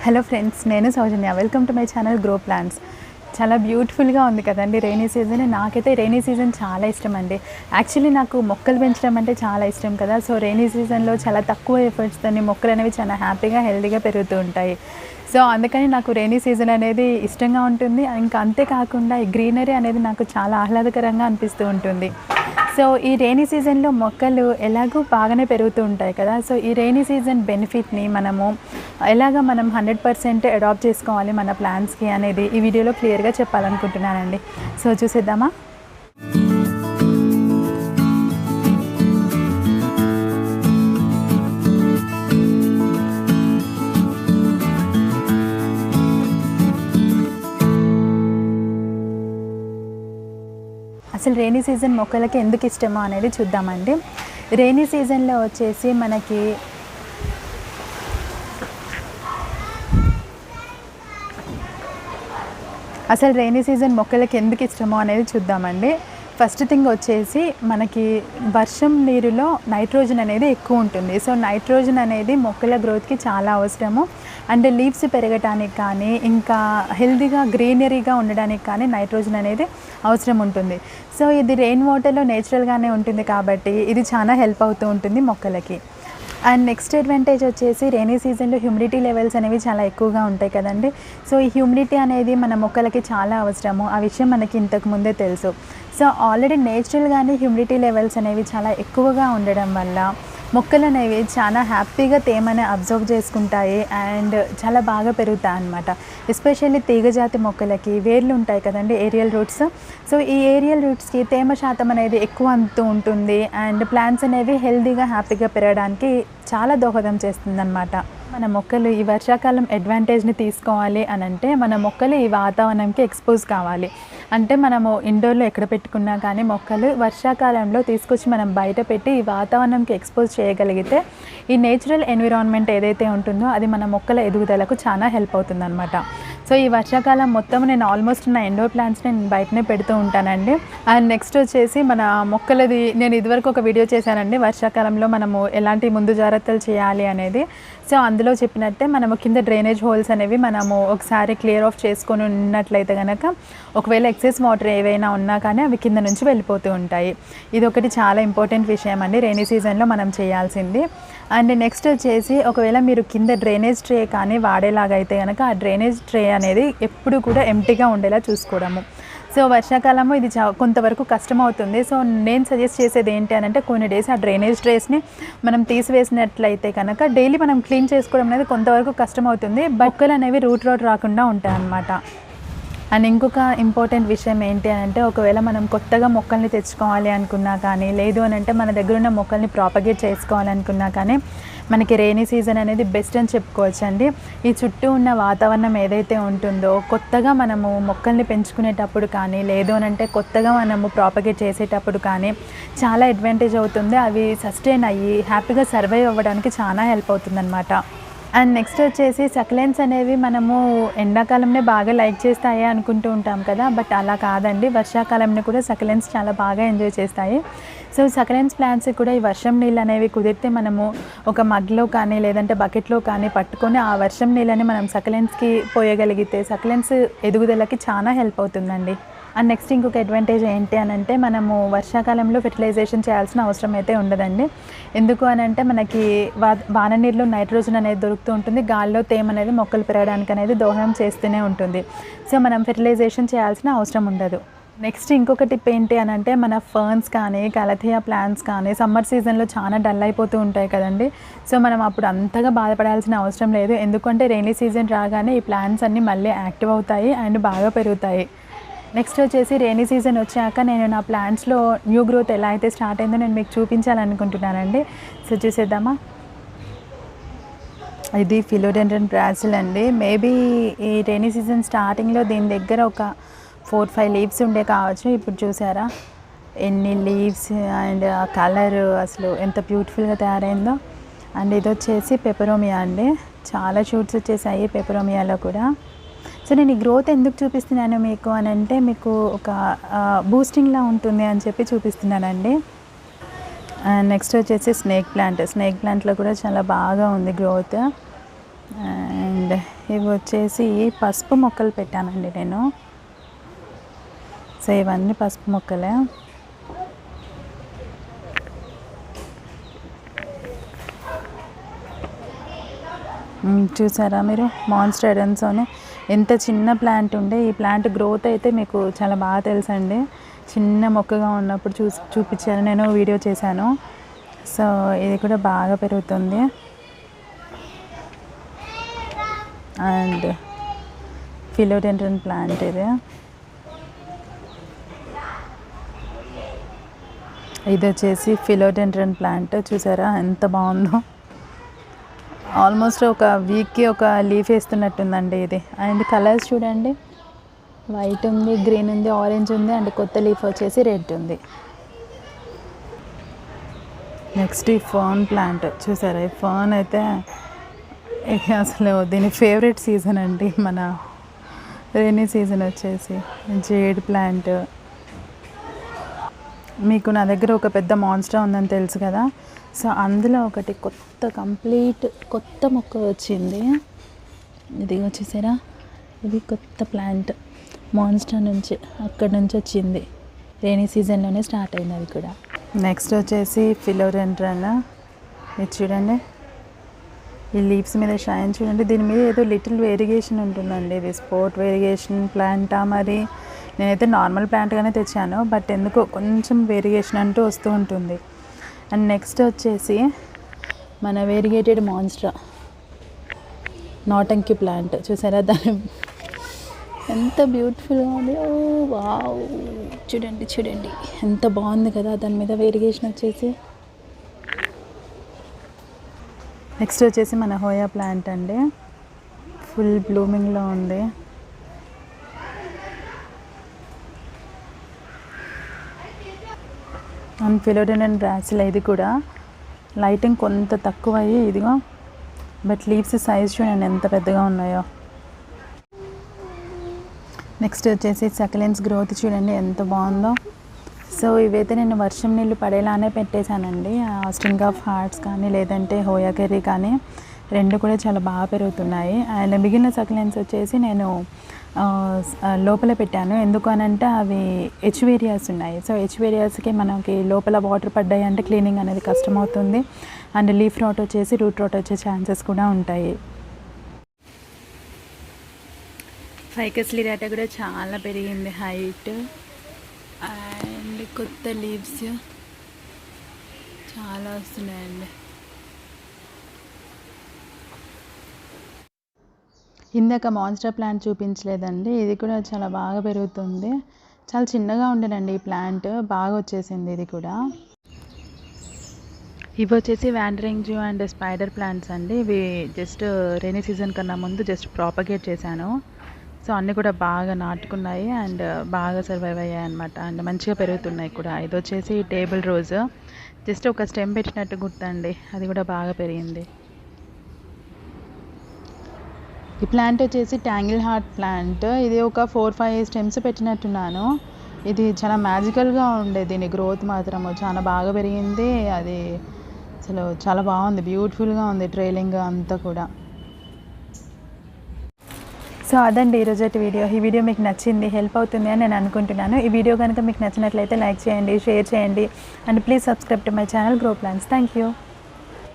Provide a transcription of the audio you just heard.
Hello friends, నేను Soujanya. Welcome to my channel Groplants. చాలా బ్యూటిఫుల్గా ఉంది కదండి రైనీ సీజన్. నాకైతే రైనీ సీజన్ చాలా ఇష్టం అండి. యాక్చువల్లీ నాకు మొక్కలు పెంచడం అంటే చాలా ఇష్టం కదా. సో రైనీ సీజన్లో చాలా తక్కువ ఎఫర్ట్స్తో మొక్కలు అనేవి చాలా హ్యాపీగా హెల్తీగా పెరుగుతూ ఉంటాయి. సో అందుకని నాకు రైనీ సీజన్ అనేది ఇష్టంగా ఉంటుంది. ఇంకా అంతేకాకుండా ఈ గ్రీనరీ అనేది నాకు చాలా ఆహ్లాదకరంగా అనిపిస్తూ ఉంటుంది. సో ఈ రైనీ సీజన్లో మొక్కలు ఎలాగూ బాగానే పెరుగుతూ ఉంటాయి కదా. సో ఈ రైనీ సీజన్ బెనిఫిట్ని మనం 100% అడాప్ట్ చేసుకోవాలి మన ప్లాంట్స్కి అనేది ఈ వీడియోలో క్లియర్గా చెప్పాలనుకుంటున్నానండి. సో చూసేద్దామా. అసలు రైనీ సీజన్ మొక్కలకి ఎందుకు ఇష్టమో అనేది చూద్దామండి. రైనీ సీజన్లో వచ్చేసి మనకి అసలు రైనీ సీజన్ మొక్కలకి ఎందుకు ఇష్టమో అనేది చూద్దామండి. ఫస్ట్ థింగ్ వచ్చేసి మనకి వర్షం నీరులో నైట్రోజన్ అనేది ఎక్కువ ఉంటుంది. సో నైట్రోజన్ అనేది మొక్కల గ్రోత్కి చాలా అవసరము. అండ్ లీవ్స్ పెరగటానికి కానీ ఇంకా హెల్తీగా గ్రీనరీగా ఉండడానికి కానీ నైట్రోజన్ అనేది అవసరం ఉంటుంది. సో ఇది రెయిన్ వాటర్లో నేచురల్గానే ఉంటుంది కాబట్టి ఇది చాలా హెల్ప్ అవుతూ ఉంటుంది మొక్కలకి. అండ్ నెక్స్ట్ అడ్వాంటేజ్ వచ్చేసి రైనీ సీజన్లో హ్యూమిడిటీ లెవెల్స్ అనేవి చాలా ఎక్కువగా ఉంటాయి కదండి. సో ఈ హ్యూమిడిటీ అనేది మన మొక్కలకి చాలా అవసరము. ఆ విషయం మనకి ఇంతకు ముందే తెలుసు. సో ఆల్రెడీ నేచురల్గానే హ్యూమిడిటీ లెవెల్స్ అనేవి చాలా ఎక్కువగా ఉండడం వల్ల మొక్కలు అనేవి చాలా హ్యాపీగా తేమని అబ్జర్వ్ చేసుకుంటాయి అండ్ చాలా బాగా పెరుగుతాయి అన్నమాట. ఎస్పెషల్లీ తీగజాతి మొక్కలకి వేర్లు ఉంటాయి కదండి, ఏరియల్ రూట్స్. సో ఈ ఏరియల్ రూట్స్కి తేమ శాతం అనేది ఎక్కువ అందుతూ ఉంటుంది అండ్ ప్లాంట్స్ అనేవి హెల్తీగా హ్యాపీగా పెరగడానికి చాలా దోహదం చేస్తుందన్నమాట. మన మొక్కలు ఈ వర్షాకాలం అడ్వాంటేజ్ని తీసుకోవాలి అని అంటే మన మొక్కలు ఈ వాతావరణంకి ఎక్స్పోజ్ కావాలి. అంటే మనము ఇండోర్లో ఎక్కడ పెట్టుకున్నా కానీ మొక్కలు వర్షాకాలంలో తీసుకొచ్చి మనం బయట పెట్టి ఈ వాతావరణంకి ఎక్స్పోజ్ చేయగలిగితే ఈ నేచురల్ ఎన్విరాన్మెంట్ ఏదైతే ఉంటుందో అది మన మొక్కల ఎదుగుదలకు చాలా హెల్ప్ అవుతుందన్నమాట. సో ఈ వర్షాకాలం మొత్తం నేను ఆల్మోస్ట్ నా ఇండోర్ ప్లాంట్స్ని నేను బయటనే పెడుతూ ఉంటానండి. అండ్ నెక్స్ట్ వచ్చేసి మన మొక్కలది నేను ఇదివరకు ఒక వీడియో చేశానండి, వర్షాకాలంలో మనము ఎలాంటి ముందు జాగ్రత్తలు చేయాలి అనేది. సో అందులో చెప్పినట్టే మనము కింద డ్రైనేజ్ హోల్స్ అనేవి మనము ఒకసారి క్లియర్ ఆఫ్ చేసుకొని ఉన్నట్లయితే కనుక ఒకవేళ ఎక్సెస్ వాటర్ ఏవైనా ఉన్నా కానీ అవి కింద నుంచి వెళ్ళిపోతూ ఉంటాయి. ఇది ఒకటి చాలా ఇంపార్టెంట్ విషయం అండి రైనీ సీజన్లో మనం చేయాల్సింది. అండ్ నెక్స్ట్ వచ్చేసి ఒకవేళ మీరు కింద డ్రైనేజ్ ట్రే కానీ వాడేలాగా అయితే కనుక ఆ డ్రైనేజ్ ట్రే అనేది ఎప్పుడు కూడా ఎంప్టీగా ఉండేలా చూసుకోవడము. సో వర్షాకాలము ఇది కొంతవరకు కష్టం అవుతుంది. సో నేను సజెస్ట్ చేసేది ఏంటి అని అంటే కొన్ని డేస్ ఆ డ్రైనేజ్ ట్రేస్ని మనం తీసివేసినట్లయితే కనుక డైలీ మనం క్లీన్ చేసుకోవడం అనేది కొంతవరకు కష్టం అవుతుంది. మొక్కలు అనేవి రూట్ రాకుండా ఉంటాయి అన్నమాట. అండ్ ఇంకొక ఇంపార్టెంట్ విషయం ఏంటి అని అంటే ఒకవేళ మనం కొత్తగా మొక్కల్ని తెచ్చుకోవాలి అనుకున్నా కానీ లేదు అని అంటే మన దగ్గర ఉన్న మొక్కల్ని ప్రాపగేట్ చేసుకోవాలనుకున్నా కానీ మనకి రైనీ సీజన్ అనేది బెస్ట్ అని చెప్పుకోవచ్చండి. ఈ చుట్టూ ఉన్న వాతావరణం ఏదైతే ఉంటుందో కొత్తగా మనము మొక్కల్ని పెంచుకునేటప్పుడు కానీ లేదు అని అంటే కొత్తగా మనము ప్రాపగేట్ చేసేటప్పుడు కానీ చాలా అడ్వాంటేజ్ అవుతుంది. అవి సస్టైన్ అయ్యి హ్యాపీగా సర్వైవ్ అవ్వడానికి చాలా హెల్ప్ అవుతుందన్నమాట. అండ్ నెక్స్ట్ వచ్చేసి సక్లెన్స్ అనేవి మనము ఎండాకాలంలో బాగా లైక్ చేస్తాయి అనుకుంటూ ఉంటాం కదా, బట్ అలా కాదండి. వర్షాకాలంలో కూడా సక్లెన్స్ చాలా బాగా ఎంజాయ్ చేస్తాయి. సో సక్లెన్స్ ప్లాంట్స్ కూడా ఈ వర్షం నీళ్ళు అనేవి కుదిరితే మనము ఒక మగ్లో కానీ లేదంటే బకెట్లో కానీ పట్టుకొని ఆ వర్షం నీళ్ళని మనం సక్లెన్స్కి పోయగలిగితే సక్లెన్స్ ఎదుగుదలకి చాలా హెల్ప్ అవుతుందండి. అండ్ నెక్స్ట్ ఇంకొక అడ్వాంటేజ్ ఏంటి అని అంటే మనము వర్షాకాలంలో ఫెర్టిలైజేషన్ చేయాల్సిన అవసరం అయితే ఉండదండి. ఎందుకు అని అంటే మనకి వాన నీరులో నైట్రోజన్ అనేది దొరుకుతూ ఉంటుంది. గాల్లో తేమ అనేది మొక్కలు పెరగడానికి అనేది దోహదం చేస్తూనే ఉంటుంది. సో మనం ఫెర్టిలైజేషన్ చేయాల్సిన అవసరం ఉండదు. నెక్స్ట్ ఇంకొక టిప్ ఏంటి అని అంటే మన ఫర్న్స్ కానీ కలథియా ప్లాంట్స్ కానీ సమ్మర్ సీజన్లో చాలా డల్ అయిపోతూ ఉంటాయి కదండి. సో మనం అప్పుడు అంతగా బాధపడాల్సిన అవసరం లేదు. ఎందుకంటే రైనీ సీజన్ రాగానే ఈ ప్లాంట్స్ అన్నీ మళ్ళీ యాక్టివ్ అవుతాయి అండ్ బాగా పెరుగుతాయి. నెక్స్ట్ వచ్చేసి రైనీ సీజన్ వచ్చాక నేను నా ప్లాంట్స్లో న్యూ గ్రోత్ ఎలా అయితే స్టార్ట్ అయిందో నేను మీకు చూపించాలనుకుంటున్నానండి. సో చూసేద్దామా. ఇది ఫిలోడెండ్రన్ బ్రాసిల్ అండి. మేబీ ఈ రైనీ సీజన్ స్టార్టింగ్లో దీని దగ్గర ఒక 4-5 లీవ్స్ ఉండే కావచ్చు. ఇప్పుడు చూసారా ఎన్ని లీవ్స్ అండ్ ఆ కలర్ అసలు ఎంత బ్యూటిఫుల్గా తయారైందో. అండ్ ఇది వచ్చేసి పెపరోమియా అండి. చాలా షూట్స్ వచ్చేసాయి పెపరోమియాలో కూడా. సో నేను ఈ గ్రోత్ ఎందుకు చూపిస్తున్నాను మీకు అని అంటే మీకు ఒక బూస్టింగ్లా ఉంటుంది అని చెప్పి చూపిస్తున్నానండి. నెక్స్ట్ వచ్చేసి స్నేక్ ప్లాంట్లో కూడా చాలా బాగా ఉంది గ్రోత్. అండ్ ఇవి వచ్చేసి పసుపు మొక్కలు పెట్టానండి నేను. సో ఇవన్నీ పసుపు మొక్కలే. చూసారా మీరు, మాన్స్టర్ ఎడెన్సోని ఎంత చిన్న ప్లాంట్ ఉండే, ఈ ప్లాంట్ గ్రోత్ అయితే మీకు చాలా బాగా తెలుసండి. చిన్న మొక్కగా ఉన్నప్పుడు చూపించాను, నేను వీడియో చేశాను. సో ఇది కూడా బాగా పెరుగుతుంది. అండ్ ఫిలోడెండ్రన్ ప్లాంట్ ఇది వచ్చేసి ఫిలోడెండ్రన్ ప్లాంట్. చూసారా ఎంత బాగుందో. ఆల్మోస్ట్ ఒక వీక్కి ఒక లీఫ్ వేస్తున్నట్టుందండి ఇది. అండ్ కలర్స్ చూడండి, వైట్ ఉంది, గ్రీన్ ఉంది, ఆరెంజ్ ఉంది, అండ్ కొత్త లీఫ్ వచ్చేసి రెడ్ ఉంది. నెక్స్ట్ ఈ ఫర్న్ ప్లాంట్ చూసారా, ఈ ఫర్న్ అయితే అసలు దీని ఫేవరెట్ సీజన్ అండి, మన రైనీ సీజన్ వచ్చేసి. Jade plant. మీకు నా దగ్గర ఒక పెద్ద మాన్స్టర్ ఉందని తెలుసు కదా, సో అందులో ఒకటి కంప్లీట్ కొత్త మొక్క వచ్చింది. ఇది వచ్చేసారా, ఇది కొత్త ప్లాంట్ మాన్స్టర్ నుంచి, అక్కడి నుంచి వచ్చింది. రైనీ సీజన్లోనే స్టార్ట్ అయింది అది కూడా. నెక్స్ట్ వచ్చేసి ఫిలోడెండ్రన్. ఇది చూడండి, ఈ లీవ్స్ మీద షైన్ చూడండి. దీని మీద ఏదో లిటిల్ వేరియేషన్ ఉంటుందండి. ఇది స్పోర్ట్ వేరియేషన్ ప్లాంటా మరి, నేనైతే నార్మల్ ప్లాంట్గానే తెచ్చాను, బట్ ఎందుకో కొంచెం వేరియేషన్ అంటూ వస్తూ ఉంటుంది. అండ్ నెక్స్ట్ వచ్చేసి మన వేరిగేటెడ్ మాన్స్టర్ నాటంకి ప్లాంట్. చూసారా దాని ఎంత బ్యూటిఫుల్గా ఉంది. ఓ వావ్, చూడండి చూడండి ఎంత బాగుంది కదా, దాని మీద వేరియేషన్ వచ్చేసి. నెక్స్ట్ వచ్చేసి మన హోయా ప్లాంట్ అండి, ఫుల్ బ్లూమింగ్లో ఉంది. అండ్ ఫిలోడెండ్రన్ బ్రాసిలా, ఇది కూడా లైటింగ్ కొంత తక్కువ అయ్యి ఇదిగో, బట్ లీవ్స్ సైజ్ చూడండి ఎంత పెద్దగా ఉన్నాయో. నెక్స్ట్ వచ్చేసి సకలెన్స్ గ్రోత్ చూడండి ఎంత బాగుందో. సో ఇవైతే నేను వర్షం నీళ్ళు పడేలానే పెట్టేశానండి. స్ట్రింగ్ ఆఫ్ హార్ట్స్ కానీ లేదంటే హోయా కర్రీ కానీ రెండు కూడా చాలా బాగా పెరుగుతున్నాయి. అండ్ మిగిలిన సకలెన్స్ వచ్చేసి నేను లోపల పెట్టాను. ఎందుకు అనంటే అవి హెచ్వేరియాస్ ఉన్నాయి. సో హెచ్వేరియాస్కి మనకి లోపల వాటర్ పడ్డాయి అంటే క్లీనింగ్ అనేది కష్టమవుతుంది. అండ్ లీఫ్ రాట్ వచ్చేసి రూట్ రాట్ వచ్చే ఛాన్సెస్ కూడా ఉంటాయి. ఫైకస్ లిరాటా కూడా చాలా పెరిగింది హైట్. అండ్ కొత్త లీవ్స్ చాలా వస్తున్నాయండి. ఇందాక మాన్స్టర్ ప్లాంట్ చూపించలేదండి, ఇది కూడా చాలా బాగా పెరుగుతుంది. చాలా చిన్నగా ఉండేనండి ఈ ప్లాంట్, బాగా వచ్చేసింది ఇది కూడా. ఇవి వచ్చేసి wandering zoo and spider plants అండి. ఇవి జస్ట్ రైనీ సీజన్ కన్నా ముందు జస్ట్ ప్రాపగేట్ చేశాను. సో అన్నీ కూడా బాగా నాటుకున్నాయి అండ్ బాగా సర్వైవ్ అయ్యాయి అనమాట. అండ్ మంచిగా పెరుగుతున్నాయి కూడా. ఇది వచ్చేసి టేబుల్ రోజ్, జస్ట్ ఒక స్టెమ్ పెట్టినట్టు గుర్తండి, అది కూడా బాగా పెరిగింది. ఈ ప్లాంట్ వచ్చేసి ట్యాంగిల్ హార్ట్ ప్లాంట్. ఇది ఒక 4-5 స్టెమ్స్ పెట్టినట్టున్నాను. ఇది చాలా మ్యాజికల్గా ఉండే, దీని గ్రోత్ మాత్రము చాలా బాగా పెరిగింది. అది అసలు చాలా బాగుంది, బ్యూటిఫుల్గా ఉంది ట్రైలింగ్ అంతా కూడా. సో అదండి ఈరోజు వీడియో. ఈ వీడియో మీకు నచ్చింది, హెల్ప్ అవుతుంది అని నేను అనుకుంటున్నాను. ఈ వీడియో కనుక మీకు నచ్చినట్లయితే లైక్ చేయండి, షేర్ చేయండి, and please subscribe to my channel Groplants. Thank you.